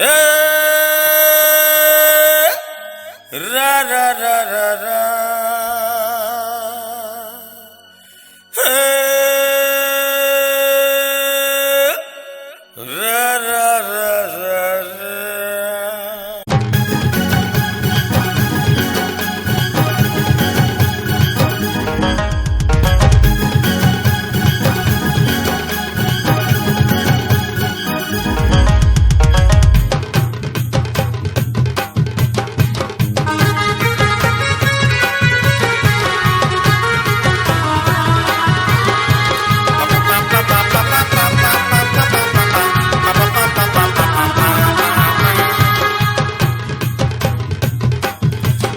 রা রা রা রা রা রা রা রা রা রা।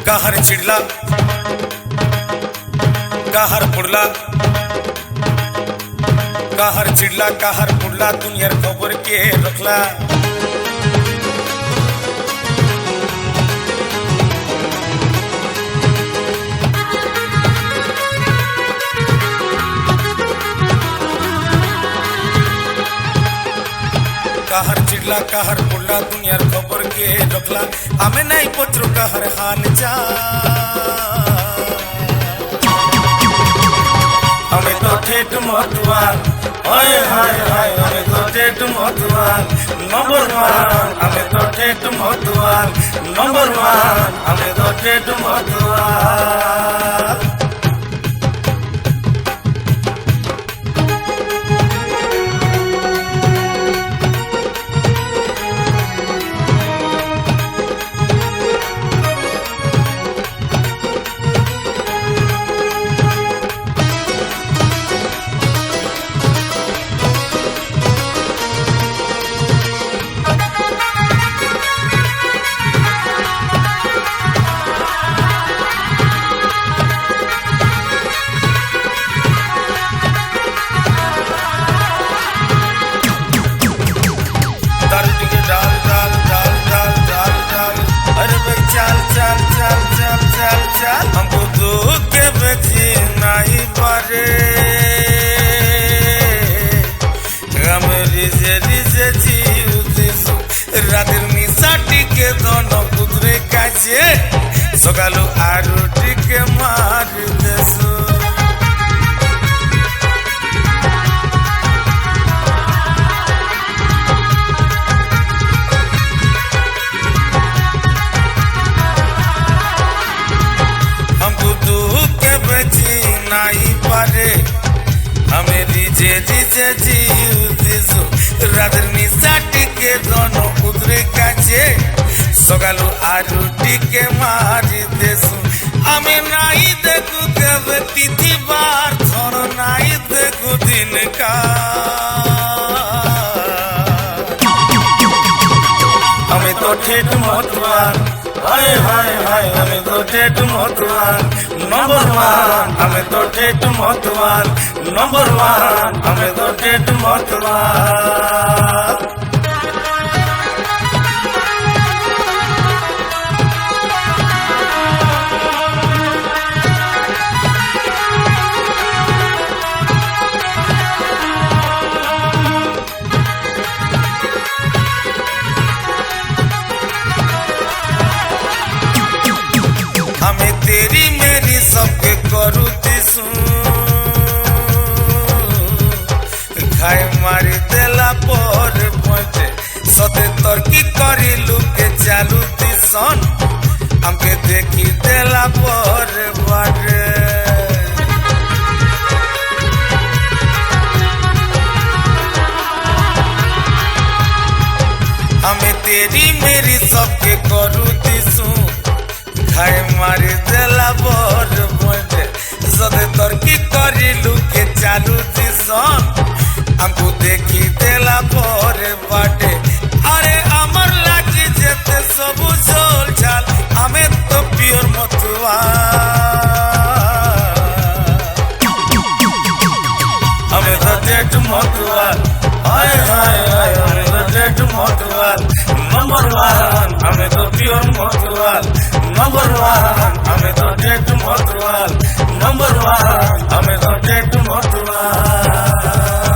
काहर चिडला काहर पुडला काहर चिडला काहर पुडला दुनियार खबर के रखला काहर चिडला काहर पुडला दुनियार खबर के रखला आमे नहीं पोचरो काहर हाल जा हमें तो ठेठ मतवाल हाय हाय हाय हमें तो ठेठ मतवाल नंबर 1 हमें तो ठेठ मतवाल नंबर 1 हमें तो ठेठ मतवाल हमको दुख के बेची नहीं पारे रिजे जीवतेसु रातेर निशा टिके दोनों कुदरे काजे सकालू आरु टिके मारितेसु नहीं पारे हमें रिजे जीवतेसु रातेर निशा टिके दोनों कुदरे काजे सकालू आरु टिके मारितेसु हमें नहीं देखू केबे तिथि बार थर नहीं देखू दिन का हमें तो ठेठ मतवाल हाय हाय हाय हमें तो ठेठ मतवाल नंबर 1 हमें तो ठेठ मतवाल नंबर 1 हमें तो ठेठ मतवाल हमें तेरी मेरी सबके करू दिसू खाए मारी देला पर पहुंचे सते तर्की करी लुके चालू दिसन हमके देखी देला पर बारे हमें तेरी मेरी सबके करू दिसू खाए मारी देला बर बजे सदे तर्की करी लुके चालू दिसन हमको देखी देला पर बाटे अरे अमर लागी जेते सबु झोल झाल हमें तो पियोर मतुआ हमें तो जेठ मतुआ हाय हाय हाय हमें तो जेठ मतुआ नंबर 1 हमें तो पियोर मतुआ नंबर 1 हमें तो ठेठ मतवाल नंबर 1 हमें तो ठेठ मतवाल